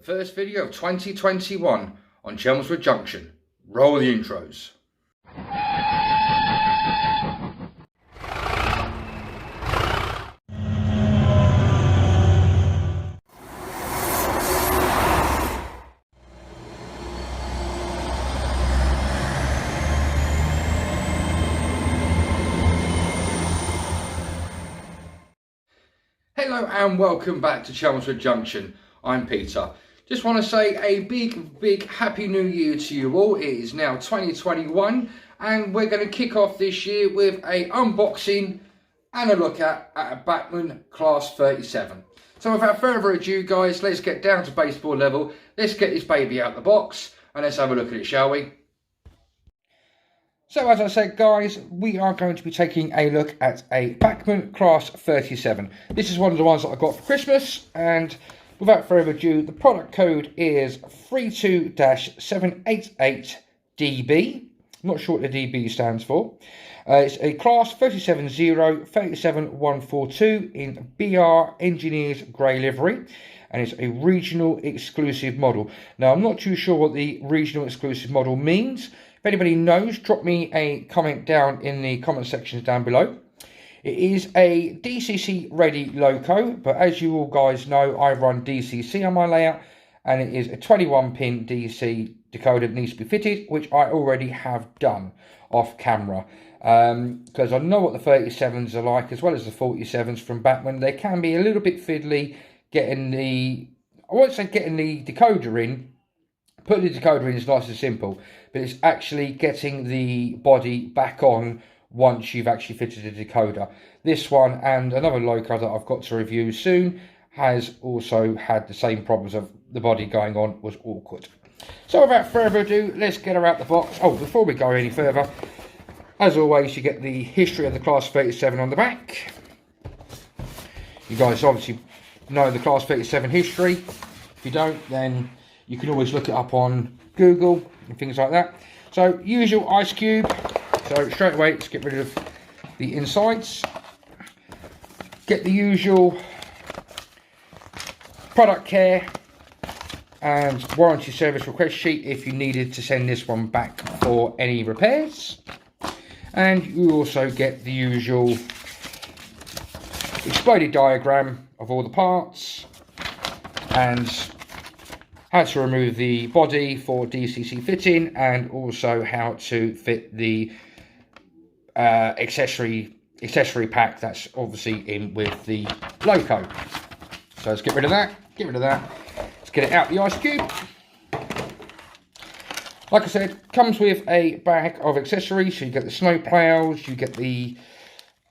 first video of 2021 on Chelmswood Junction. Roll the intros. Hello and welcome back to Chelmswood Junction. I'm Peter. Just want to say a big happy new year to you all. It is now 2021 and we're going to kick off this year with a unboxing and a look at a Bachmann Class 37. So without further ado guys, let's get down to baseball level. Let's get this baby out of the box and let's have a look at it, shall we? So as I said guys, we are going to be taking a look at a Bachmann Class 37. This is one of the ones that I got for Christmas, and without further ado, the product code is 32-788DB. I'm not sure what the DB stands for. It's a Class 370-37142 in BR Engineers Grey livery, and it's a regional exclusive model. Now I'm not too sure what the regional exclusive model means. If anybody knows, drop me a comment down in the comment sections down below. It is a DCC ready loco, but as you all guys know, I run DCC on my layout, and it is a 21 pin DC decoder that needs to be fitted, which I already have done off camera. Because I know what the 37s are like, as well as the 47s from Bachmann. They can be a little bit fiddly getting the, I won't say getting the decoder in. Putting the decoder in is nice and simple, but it's actually getting the body back on once you've actually fitted the decoder. This one and another loco that I've got to review soon has also had the same problems of the body going on was awkward. So without further ado, let's get her out the box. Oh, before we go any further, as always, you get the history of the Class 37 on the back. You guys obviously know the Class 37 history. If you don't, then you can always look it up on Google and things like that. So, usual ice cube. So, straight away, let's get rid of the insides. Get the usual product care and warranty service request sheet if you needed to send this one back for any repairs. And you also get the usual exploded diagram of all the parts and how to remove the body for DCC fitting, and also how to fit the accessory pack that's obviously in with the loco. So let's get rid of that, let's get it out the ice cube. Like I said, comes with a bag of accessories. So you get the snow plows, you get the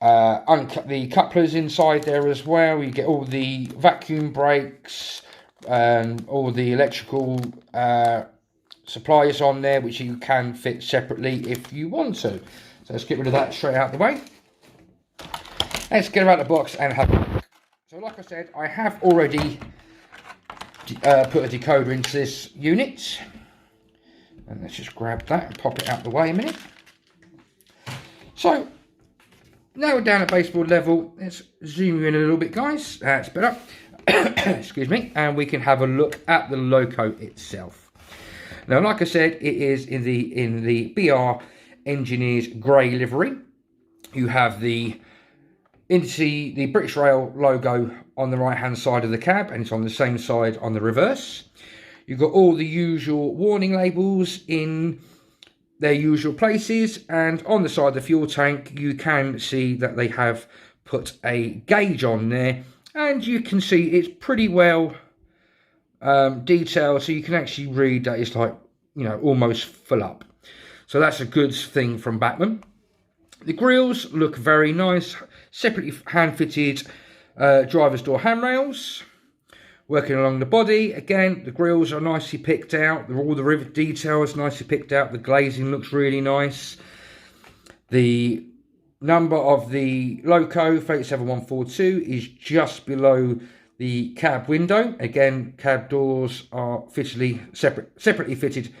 couplers inside there as well, you get all the vacuum brakes, all the electrical supplies on there, which you can fit separately if you want to. So let's get rid of that straight out the way. Let's get her out of the box and have a look. So like I said, I have already put a decoder into this unit, and let's just grab that and pop it out the way a minute. So now we're down at baseboard level. Let's zoom you in a little bit guys, that's better. Excuse me, and we can have a look at the loco itself. Now like I said, it is in the BR Engineers Grey livery. You have the British Rail logo on the right hand side of the cab, and it's on the same side on the reverse. You've got all the usual warning labels in their usual places, and on the side of the fuel tank you can see that they have put a gauge on there. And you can see it's pretty well detailed, so you can actually read that it's like, you know, almost full up. So that's a good thing from Bachmann. The grills look very nice, separately hand-fitted driver's door handrails. Working along the body, again, the grills are nicely picked out. All the rivet details nicely picked out. The glazing looks really nice. The number of the loco 37142 is just below the cab window. Again, cab doors are separately fitted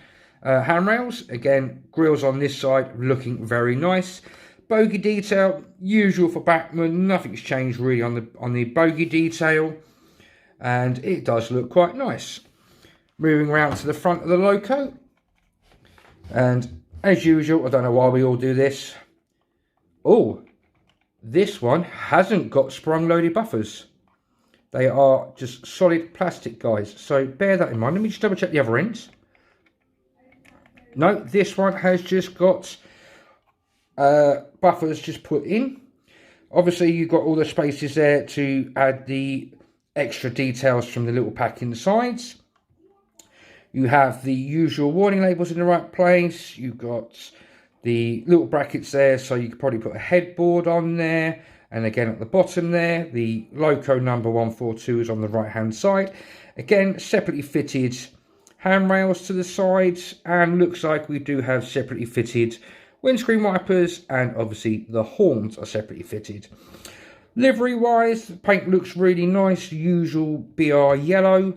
handrails. Again, grills on this side looking very nice. Bogey detail, usual for Bachmann. Nothing's changed really on the bogey detail, and it does look quite nice. Moving around to the front of the loco. And as usual, I don't know why we all do this. Oh, this one hasn't got sprung loaded buffers. They are just solid plastic, guys. So bear that in mind. Let me just double check the other ends. No, this one has just got buffers just put in. Obviously, you've got all the spaces there to add the extra details from the little pack in the sides. You have the usual warning labels in the right place. You've got the little brackets there, so you could probably put a headboard on there. And again, at the bottom there, the loco number 142 is on the right-hand side. Again, separately fitted handrails to the sides. And looks like we do have separately fitted windscreen wipers. And obviously, the horns are separately fitted. Livery-wise, the paint looks really nice. Usual BR yellow.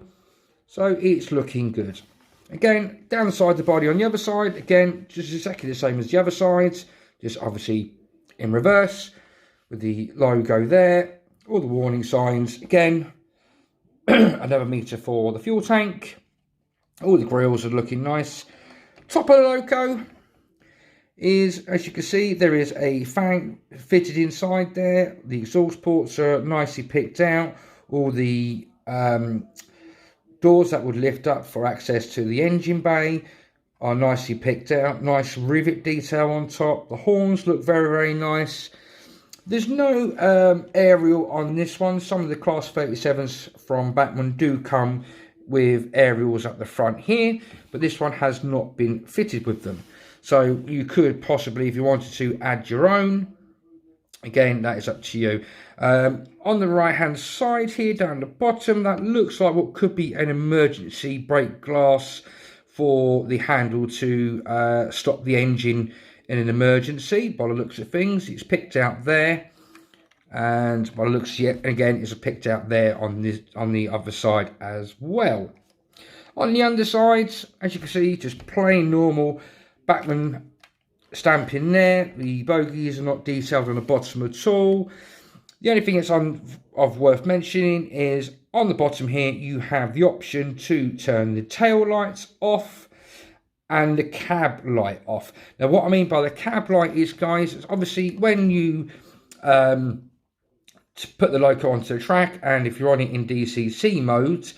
So it's looking good. Again, down the side of the body on the other side, again, just exactly the same as the other sides, just obviously in reverse with the logo there, all the warning signs. Again, another meter for the fuel tank. All the grills are looking nice. Top of the loco is, as you can see, there is a fan fitted inside there. The exhaust ports are nicely picked out. All the doors that would lift up for access to the engine bay are nicely picked out. Nice rivet detail on top. The horns look very, very nice. There's no aerial on this one. Some of the Class 37s from Bachmann do come with aerials at the front here, but this one has not been fitted with them. So you could possibly, if you wanted to, add your own. Again, that is up to you. On the right hand side here, down the bottom, that looks like what could be an emergency brake glass for the handle to stop the engine in an emergency. By the looks of things, it's picked out there, and by the looks yet again, it's picked out there on the other side as well. On the underside, as you can see, just plain normal Bachmann stamping there. The bogies are not detailed on the bottom at all. The only thing that's of worth mentioning is on the bottom here you have the option to turn the tail lights off and the cab light off. Now what I mean by the cab light is, guys, it's obviously when you put the loco onto the track, and if you're on it in DCC mode,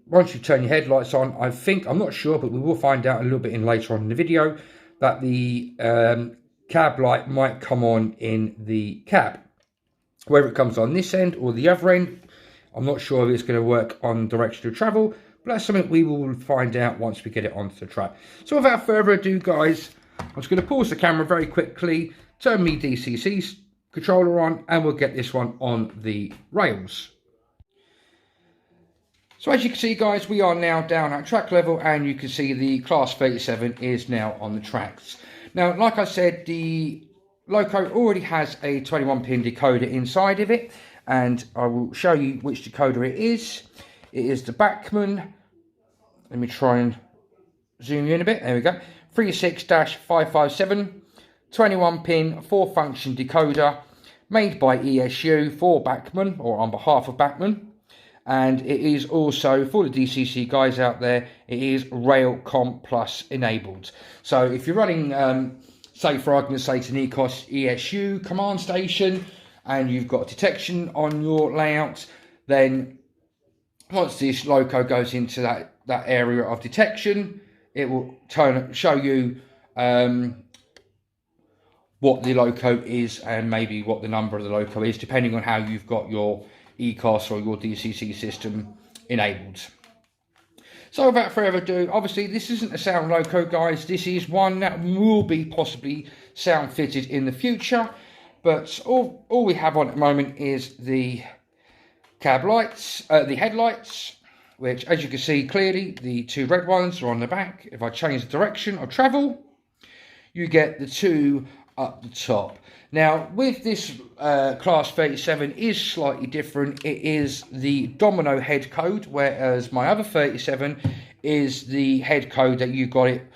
once you turn your headlights on, I'm not sure, but we will find out a little bit later on in the video, that the cab light might come on in the cab. Whether it comes on this end or the other end, I'm not sure if it's going to work on direction of travel, but that's something we will find out once we get it onto the track. So without further ado, guys, I'm just going to pause the camera very quickly, turn me DCC controller on, and we'll get this one on the rails. So as you can see, guys, we are now down at track level, and you can see the Class 37 is now on the tracks. Now, like I said, the loco already has a 21-pin decoder inside of it, and I will show you which decoder it is. It is the Bachmann, let me try and zoom you in a bit, there we go, 36-557, 21-pin 4-function decoder, made by ESU for Bachmann, or on behalf of Bachmann. And it is also, for the DCC guys out there, it is Railcom Plus enabled. So if you're running, say for argument's sake, an ESU command station, and you've got detection on your layout, then once this loco goes into that area of detection, it will show you what the loco is, and maybe what the number of the loco is, depending on how you've got your ECOS or your DCC system enabled. So without further ado, obviously this isn't a sound loco, guys. This is one that will be possibly sound fitted in the future, but all we have on at the moment is the cab lights, the headlights, which, as you can see clearly, the two red ones are on the back. If I change the direction of travel, you get the two up the top. Now, with this Class 37 is slightly different. It is the domino head code, whereas my other 37 is the head code that you got it,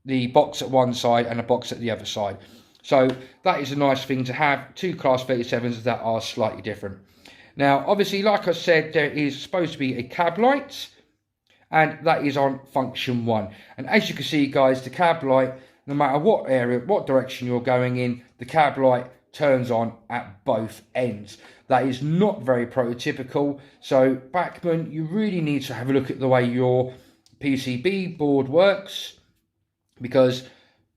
the box at one side and a box at the other side. So that is a nice thing to have, two Class 37s that are slightly different. Now, obviously, like I said, there is supposed to be a cab light and that is on function 1. And as you can see guys, the cab light, no matter what area, what direction you're going in, the cab light turns on at both ends. That is not very prototypical. So Bachmann, you really need to have a look at the way your PCB board works, because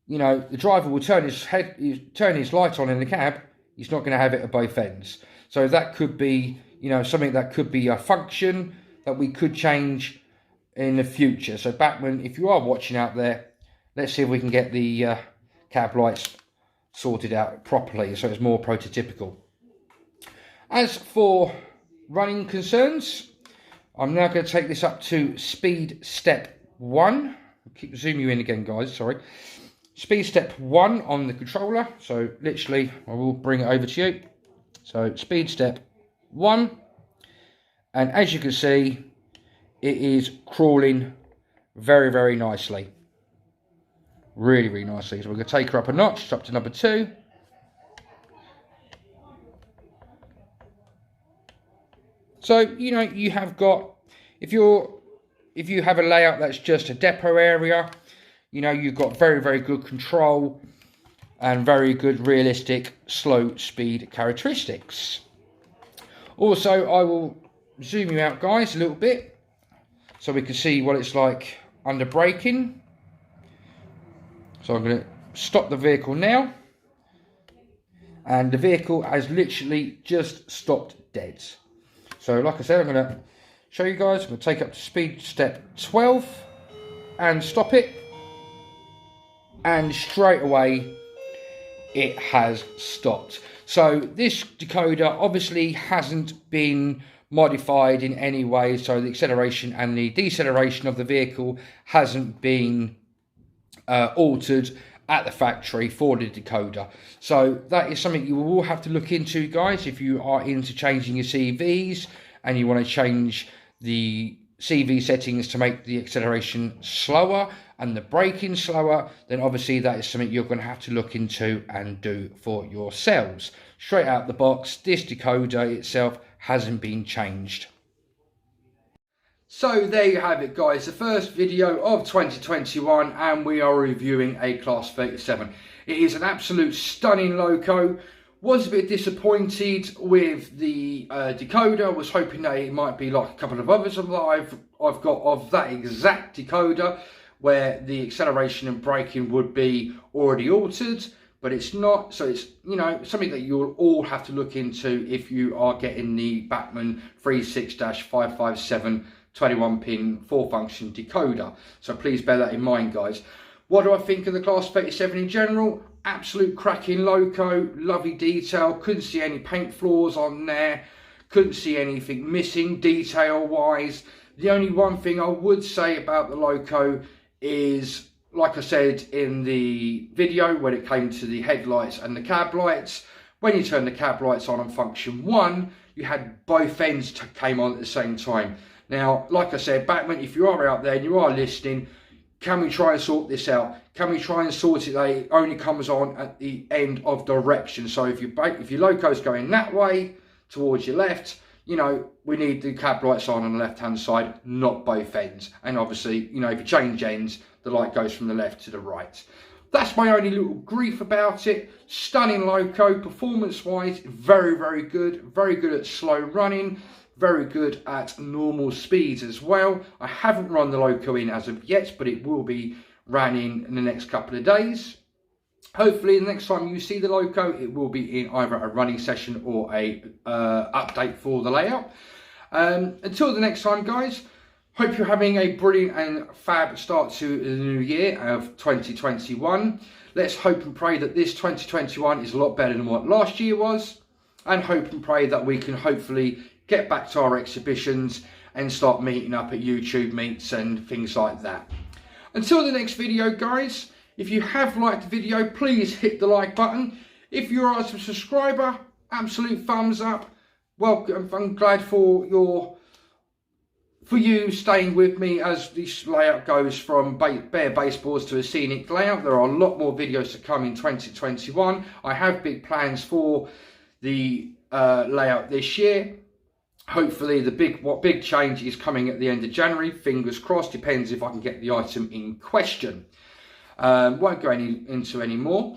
you know the driver will turn his light on in the cab. He's not going to have it at both ends. So that could be, you know, something that could be a function that we could change in the future. So Bachmann, if you are watching out there, let's see if we can get the cab lights sorted out properly so it's more prototypical. As for running concerns, I'm now going to take this up to speed step 1. I'll keep zooming you in again guys, sorry. Speed step 1 on the controller. So literally I will bring it over to you. So speed step 1, and as you can see it is crawling very, very nicely. Really, really nicely. So we're going to take her up a notch, up to number 2. So, you know, you have got, if you have a layout that's just a depot area, you know, you've got very, very good control and very good realistic slow speed characteristics. Also, I will zoom you out guys a little bit so we can see what it's like under braking. So I'm going to stop the vehicle now, and the vehicle has literally just stopped dead. So like I said, I'm going to show you guys. I'm going to take up to speed step 12 and stop it, and straight away it has stopped. So this decoder obviously hasn't been modified in any way, so the acceleration and the deceleration of the vehicle hasn't been altered at the factory for the decoder. So that is something you will have to look into guys if you are into changing your CVs and you want to change the CV settings to make the acceleration slower and the braking slower. Then obviously that is something you're going to have to look into and do for yourselves. Straight out the box, this decoder itself hasn't been changed. So there you have it guys, the first video of 2021, and we are reviewing a Class 37. It is an absolute stunning loco. Was a bit disappointed with the decoder. Was hoping that it might be like a couple of others that I've got of that exact decoder, where the acceleration and braking would be already altered, but it's not. So it's, you know, something that you'll all have to look into if you are getting the Bachmann 36-557 21-pin 4-function decoder. So please bear that in mind guys. What do I think of the Class 37 in general? Absolute cracking loco, lovely detail. Couldn't see any paint flaws on there. Couldn't see anything missing detail wise. The only one thing I would say about the loco is, like I said in the video when it came to the headlights and the cab lights, when you turn the cab lights on function 1, you had both ends came on at the same time. Now, like I said, Bachmann, if you are out there and you are listening, can we try and sort this out? Can we try and sort it that it only comes on at the end of direction? So if your loco's going that way, towards your left, you know, we need the cab lights on the left-hand side, not both ends. And obviously, you know, if you change ends, the light goes from the left to the right. That's my only little grief about it. Stunning loco, performance-wise, very, very good. Very good at slow running. Very good at normal speeds as well. I haven't run the loco in as of yet, but it will be running in the next couple of days. Hopefully the next time you see the loco, it will be in either a running session or a update for the layout. Until the next time guys, hope you're having a brilliant and fab start to the new year of 2021. Let's hope and pray that this 2021 is a lot better than what last year was, and hope and pray that we can hopefully get back to our exhibitions and start meeting up at YouTube meets and things like that. Until the next video guys, if you have liked the video, please hit the like button. If you are a subscriber, absolute thumbs up. Welcome. I'm glad for you staying with me as this layout goes from bare baseboards to a scenic layout. There are a lot more videos to come in 2021. I have big plans for the layout this year. hopefully the big change is coming at the end of January. Fingers crossed. Depends if I can get the item in question. Won't go into any more,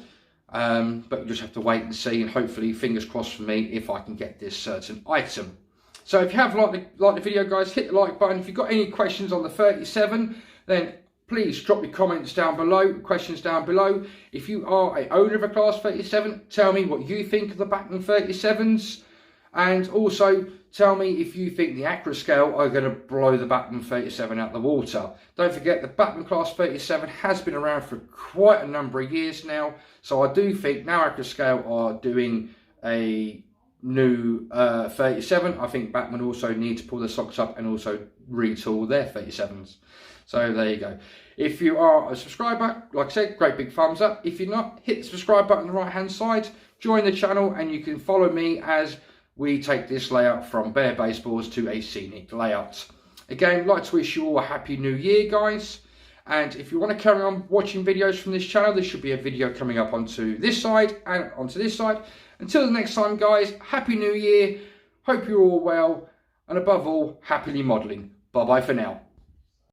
but you just have to wait and see, and hopefully fingers crossed for me if I can get this certain item. So if you have liked the video, guys, hit the like button. If you've got any questions on the 37, then please drop your comments down below, questions down below. If you are an owner of a Class 37, tell me what you think of the Bachmann 37s. And also tell me if you think the Acroscale are going to blow the Bachmann 37 out the water. Don't forget the Bachmann Class 37 has been around for quite a number of years now. So I do think now Acroscale are doing a new 37. I think Bachmann also need to pull their socks up and also retool their 37s. So there you go. If you are a subscriber, like I said, great big thumbs up. If you're not, hit the subscribe button on the right hand side. Join the channel and you can follow me as we take this layout from bare baseballs to a scenic layout. Again, I'd like to wish you all a happy new year, guys. And if you want to carry on watching videos from this channel, there should be a video coming up onto this side and onto this side. Until the next time, guys, happy new year. Hope you're all well. And above all, happily modelling. Bye-bye for now.